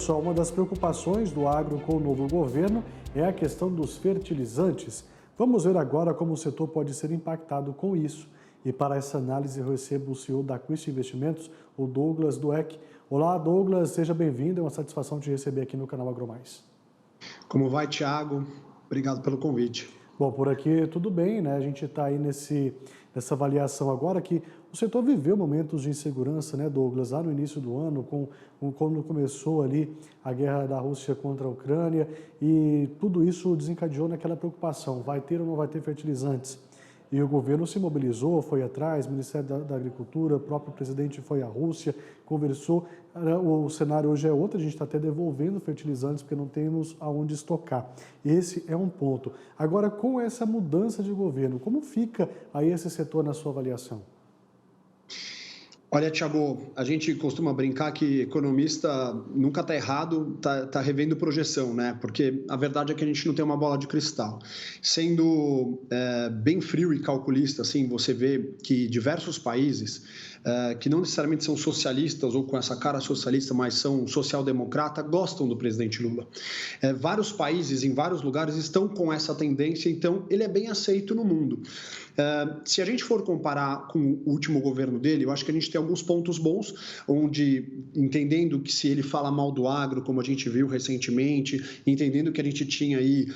só, uma das preocupações do agro com o novo governo é a questão dos fertilizantes. Vamos ver agora como o setor pode ser impactado com isso. E para essa análise eu recebo o CEO da Quist Investimentos, o Douglas Dueck. Olá, Douglas, seja bem-vindo, é uma satisfação te receber aqui no canal AgroMais. Como vai, Thiago? Obrigado pelo convite. Bom, por aqui tudo bem, né? A gente está aí nessa avaliação agora que o setor viveu momentos de insegurança, né, Douglas? Lá no início do ano, quando começou ali a guerra da Rússia contra a Ucrânia, e tudo isso desencadeou naquela preocupação, vai ter ou não vai ter fertilizantes? E o governo se mobilizou, foi atrás, o Ministério da Agricultura, o próprio presidente foi à Rússia, conversou. O cenário hoje é outro, a gente está até devolvendo fertilizantes porque não temos aonde estocar. Esse é um ponto. Agora, com essa mudança de governo, como fica aí esse setor na sua avaliação? Olha, Thiago, a gente costuma brincar que economista nunca está errado, tá revendo projeção, né? Porque a verdade é que a gente não tem uma bola de cristal. Sendo bem frio e calculista, assim, você vê que diversos países que não necessariamente são socialistas ou com essa cara socialista, mas são social-democrata, gostam do presidente Lula. Vários países, em vários lugares, estão com essa tendência, então ele é bem aceito no mundo. Se a gente for comparar com o último governo dele, eu acho que a gente tem alguns pontos bons, onde, entendendo que se ele fala mal do agro, como a gente viu recentemente, entendendo que a gente tinha aí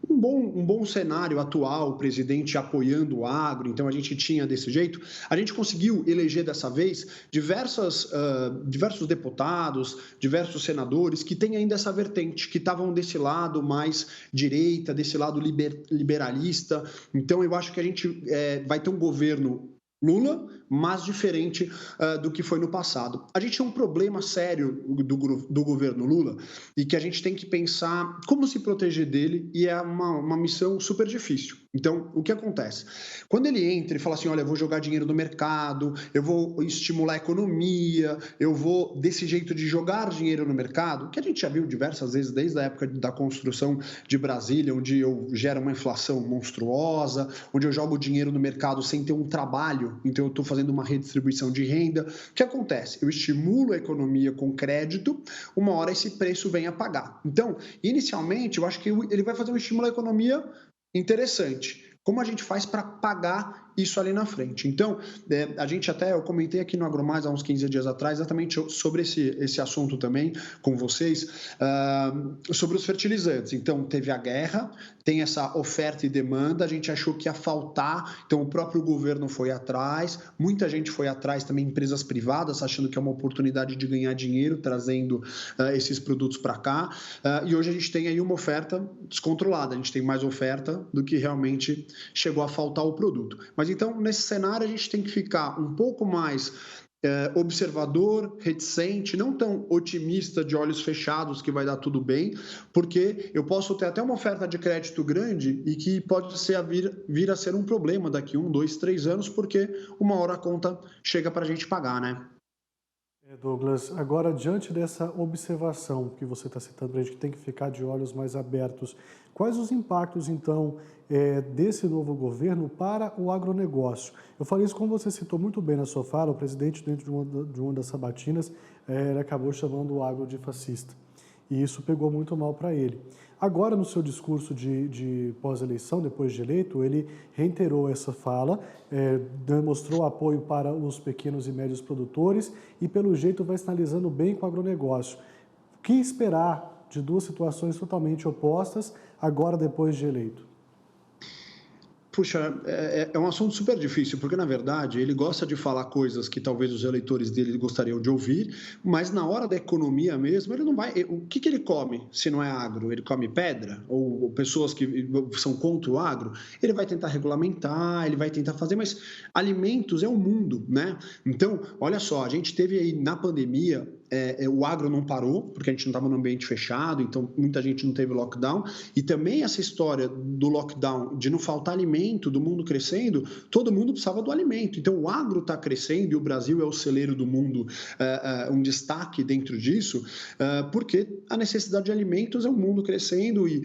um bom cenário atual, o presidente apoiando o agro, então a gente tinha desse jeito, a gente conseguiu eleger dessa vez diversos deputados, diversos senadores que têm ainda essa vertente, que estavam desse lado mais direita, desse lado liberalista. Então eu acho que a gente vai ter um governo Lula, mas diferente do que foi no passado. A gente tem um problema sério do governo Lula e que a gente tem que pensar como se proteger dele, e é uma missão super difícil. Então, o que acontece? Quando ele entra e fala assim, olha, eu vou jogar dinheiro no mercado, eu vou estimular a economia, eu vou desse jeito de jogar dinheiro no mercado, que a gente já viu diversas vezes desde a época da construção de Brasília, onde eu gero uma inflação monstruosa, onde eu jogo dinheiro no mercado sem ter um trabalho, então eu estou fazendo uma redistribuição de renda. O que acontece? Eu estimulo a economia com crédito, uma hora esse preço vem a pagar. Então, inicialmente, eu acho que ele vai fazer um estímulo à economia interessante. Como a gente faz para pagar isso ali na frente? Então, eu comentei aqui no AgroMais há uns 15 dias atrás, exatamente sobre esse assunto também com vocês, sobre os fertilizantes. Então, teve a guerra, tem essa oferta e demanda, a gente achou que ia faltar, então o próprio governo foi atrás, muita gente foi atrás também, empresas privadas, achando que é uma oportunidade de ganhar dinheiro, trazendo esses produtos para cá, e hoje a gente tem aí uma oferta descontrolada, a gente tem mais oferta do que realmente chegou a faltar o produto. Mas então, nesse cenário, a gente tem que ficar um pouco mais observador, reticente, não tão otimista de olhos fechados que vai dar tudo bem, porque eu posso ter até uma oferta de crédito grande e que pode vir a ser um problema daqui 1, 2, 3 anos, porque uma hora a conta chega para a gente pagar, né? Douglas, agora diante dessa observação que você está citando, a gente tem que ficar de olhos mais abertos, quais os impactos então desse novo governo para o agronegócio? Eu falei isso como você citou muito bem na sua fala, o presidente dentro de uma das sabatinas, ele acabou chamando o agro de fascista. E isso pegou muito mal para ele. Agora, no seu discurso de pós-eleição, depois de eleito, ele reiterou essa fala, demonstrou apoio para os pequenos e médios produtores e, pelo jeito, vai sinalizando bem com o agronegócio. O que esperar de duas situações totalmente opostas, agora depois de eleito? Puxa, é um assunto super difícil, porque na verdade ele gosta de falar coisas que talvez os eleitores dele gostariam de ouvir, mas na hora da economia mesmo, ele não vai. O que ele come se não é agro? Ele come pedra? Ou pessoas que são contra o agro? Ele vai tentar regulamentar, ele vai tentar fazer, mas alimentos é o mundo, né? Então, olha só, a gente teve aí na pandemia. O agro não parou, porque a gente não estava no ambiente fechado, então muita gente não teve lockdown, e também essa história do lockdown, de não faltar alimento, do mundo crescendo, todo mundo precisava do alimento, então o agro está crescendo e o Brasil é o celeiro do mundo, um destaque dentro disso, porque a necessidade de alimentos é o mundo crescendo e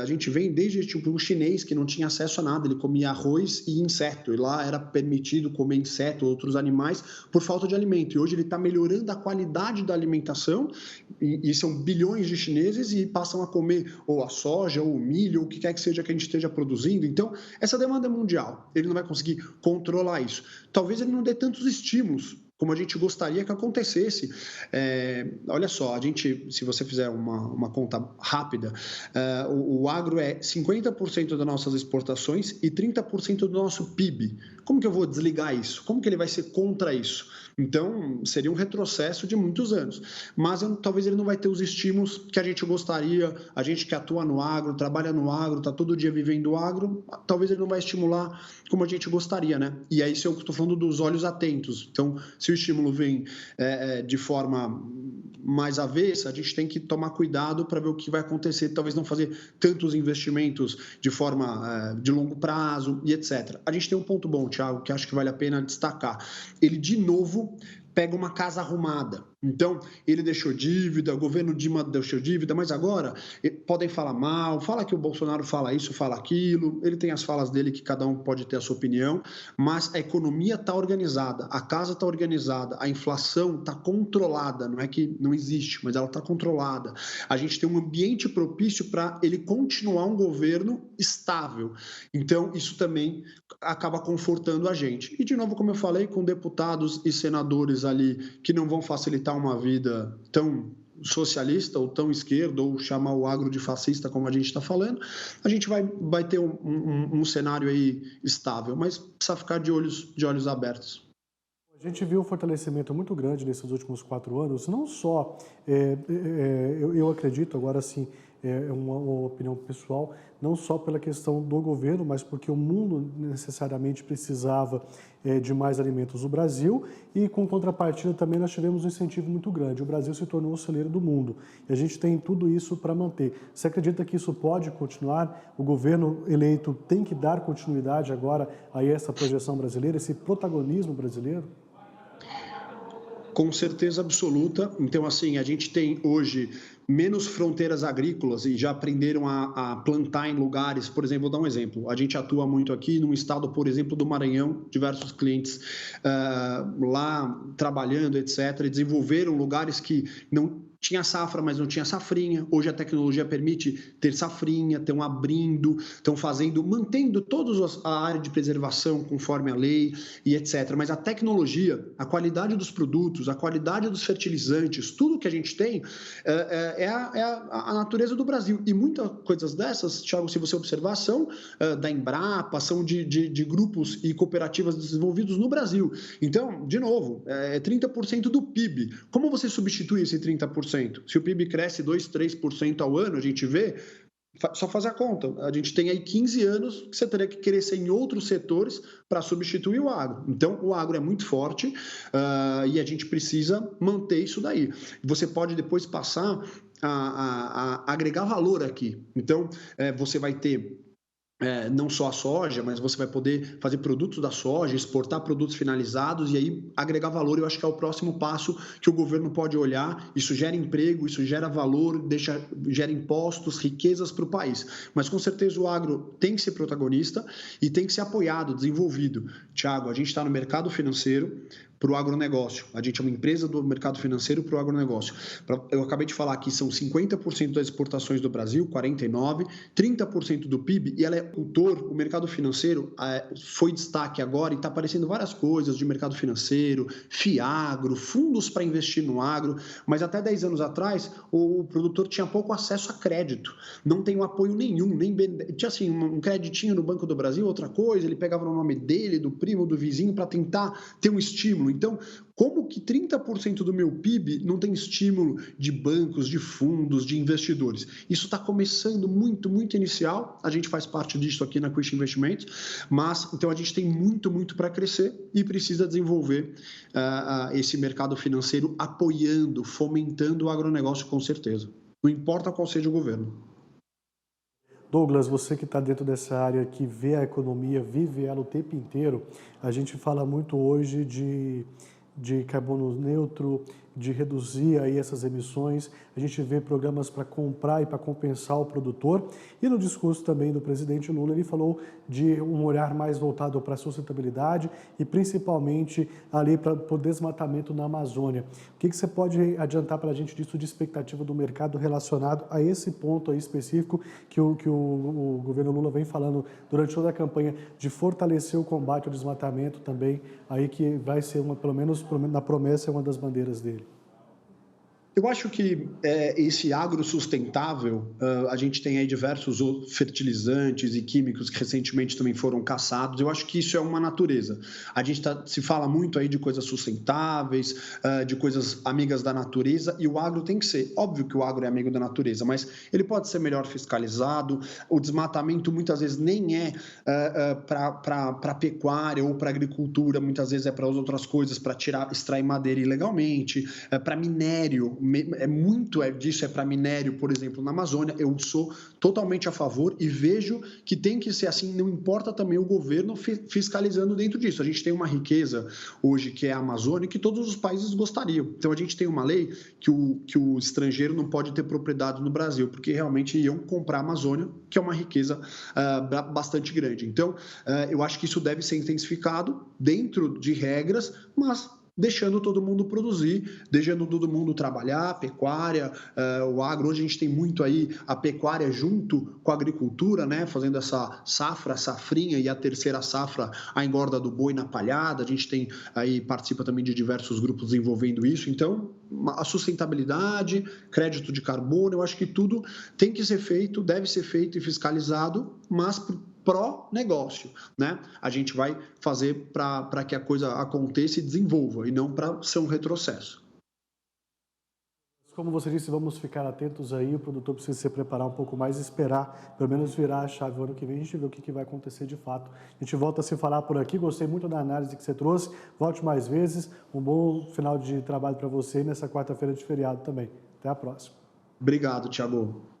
a gente vem desde tipo, um chinês que não tinha acesso a nada, ele comia arroz e inseto, e lá era permitido comer inseto, outros animais, por falta de alimento, e hoje ele está melhorando a qualidade qualidade da alimentação, e são bilhões de chineses e passam a comer ou a soja, ou o milho, ou o que quer que seja que a gente esteja produzindo. Então, essa demanda é mundial, ele não vai conseguir controlar isso. Talvez ele não dê tantos estímulos como a gente gostaria que acontecesse. Olha só, se você fizer uma conta rápida, o agro é 50% das nossas exportações e 30% do nosso PIB. Como que eu vou desligar isso? Como que ele vai ser contra isso? Então, seria um retrocesso de muitos anos. Mas talvez ele não vai ter os estímulos que a gente gostaria, a gente que atua no agro, trabalha no agro, está todo dia vivendo o agro, talvez ele não vai estimular como a gente gostaria, né? E aí, se eu estou falando dos olhos atentos. Então, se o estímulo vem de forma mais avessa, a gente tem que tomar cuidado para ver o que vai acontecer, talvez não fazer tantos investimentos de forma de longo prazo e etc. A gente tem um ponto bom, Thiago, que acho que vale a pena destacar. Ele, de novo, pega uma casa arrumada. Então, ele deixou dívida, o governo Dilma deixou dívida, mas agora podem falar mal, fala que o Bolsonaro fala isso, fala aquilo, ele tem as falas dele que cada um pode ter a sua opinião, mas a economia está organizada, a casa está organizada, a inflação está controlada, não é que não existe, mas ela está controlada. A gente tem um ambiente propício para ele continuar um governo estável. Então, isso também acaba confortando a gente. E, de novo, como eu falei, com deputados e senadores ali que não vão facilitar uma vida tão socialista ou tão esquerda, ou chamar o agro de fascista, como a gente está falando, a gente vai ter um cenário aí estável, mas precisa ficar de olhos abertos. A gente viu um fortalecimento muito grande nesses últimos 4 anos, não só, eu acredito, agora sim, é uma opinião pessoal, não só pela questão do governo, mas porque o mundo necessariamente precisava de mais alimentos no Brasil, e com contrapartida também nós tivemos um incentivo muito grande. O Brasil se tornou o celeiro do mundo e a gente tem tudo isso para manter. Você acredita que isso pode continuar? O governo eleito tem que dar continuidade agora a essa projeção brasileira, esse protagonismo brasileiro? Com certeza absoluta. Então, assim, a gente tem hoje menos fronteiras agrícolas e já aprenderam a plantar em lugares, por exemplo, vou dar um exemplo, a gente atua muito aqui num estado, por exemplo, do Maranhão, diversos clientes lá trabalhando, etc., e desenvolveram lugares que não tinha safra, mas não tinha safrinha. Hoje a tecnologia permite ter safrinha, estão abrindo, estão fazendo, mantendo toda a área de preservação conforme a lei e etc. Mas a tecnologia, a qualidade dos produtos, a qualidade dos fertilizantes, tudo que a gente tem é a natureza do Brasil. E muitas coisas dessas, Thiago, se você observar, são da Embrapa, são de grupos e cooperativas desenvolvidos no Brasil. Então, de novo, é 30% do PIB. Como você substitui esse 30%? Se o PIB cresce 2%, 3% ao ano, a gente vê, só fazer a conta. A gente tem aí 15 anos que você teria que crescer em outros setores para substituir o agro. Então, o agro é muito forte e a gente precisa manter isso daí. Você pode depois passar a agregar valor aqui. Então, você vai ter não só a soja, mas você vai poder fazer produtos da soja, exportar produtos finalizados e aí agregar valor. Eu acho que é o próximo passo que o governo pode olhar. Isso gera emprego, isso gera valor, gera impostos, riquezas para o país. Mas com certeza o agro tem que ser protagonista e tem que ser apoiado, desenvolvido. Thiago, a gente está no mercado financeiro para o agronegócio. A gente é uma empresa do mercado financeiro para o agronegócio. Eu acabei de falar que são 50% das exportações do Brasil, 49%, 30% do PIB, e ela é o mercado financeiro foi destaque agora e está aparecendo várias coisas de mercado financeiro, FIAGRO, fundos para investir no agro, mas até 10 anos atrás o produtor tinha pouco acesso a crédito, não tem um apoio nenhum, tinha assim um creditinho no Banco do Brasil, outra coisa, ele pegava no nome dele, do primo, do vizinho, para tentar ter um estímulo. Então, como que 30% do meu PIB não tem estímulo de bancos, de fundos, de investidores? Isso está começando muito, muito inicial. A gente faz parte disso aqui na Quiche Investimentos, mas então a gente tem muito, muito para crescer e precisa desenvolver esse mercado financeiro apoiando, fomentando o agronegócio com certeza. Não importa qual seja o governo. Douglas, você que está dentro dessa área, que vê a economia, vive ela o tempo inteiro, a gente fala muito hoje de carbono neutro, de reduzir aí essas emissões, a gente vê programas para comprar e para compensar o produtor, e no discurso também do presidente Lula, ele falou de um olhar mais voltado para a sustentabilidade e principalmente ali para o desmatamento na Amazônia. O que você pode adiantar para a gente disso de expectativa do mercado relacionado a esse ponto aí específico que o governo Lula vem falando durante toda a campanha de fortalecer o combate ao desmatamento também, aí que vai ser pelo menos na promessa, é uma das bandeiras dele? Eu acho que esse agro sustentável, a gente tem aí diversos fertilizantes e químicos que recentemente também foram caçados. Eu acho que isso é uma natureza. A gente se fala muito aí de coisas sustentáveis, de coisas amigas da natureza, e o agro tem que ser. Óbvio que o agro é amigo da natureza, mas ele pode ser melhor fiscalizado. O desmatamento muitas vezes nem é para pecuária ou para agricultura, muitas vezes é para outras coisas, para extrair madeira ilegalmente, para minério. Muito disso é para minério, por exemplo, na Amazônia. Eu sou totalmente a favor e vejo que tem que ser assim, não importa também o governo fiscalizando dentro disso. A gente tem uma riqueza hoje que é a Amazônia que todos os países gostariam. Então a gente tem uma lei que o estrangeiro não pode ter propriedade no Brasil, porque realmente iam comprar a Amazônia, que é uma riqueza bastante grande. Então eu acho que isso deve ser intensificado dentro de regras, mas deixando todo mundo produzir, deixando todo mundo trabalhar, a pecuária, o agro. Hoje a gente tem muito aí a pecuária junto com a agricultura, né, fazendo essa safrinha e a terceira safra, a engorda do boi na palhada. A gente tem aí, participa também de diversos grupos envolvendo isso. Então, a sustentabilidade, crédito de carbono, eu acho que tudo tem que ser feito, deve ser feito e fiscalizado, mas pró-negócio, né? A gente vai fazer para que a coisa aconteça e desenvolva, e não para ser um retrocesso. Como você disse, vamos ficar atentos aí, o produtor precisa se preparar um pouco mais e esperar, pelo menos virar a chave o ano que vem, a gente vê o que vai acontecer de fato. A gente volta a se falar por aqui, gostei muito da análise que você trouxe, volte mais vezes, um bom final de trabalho para você nessa quarta-feira de feriado também. Até a próxima. Obrigado, Thiago.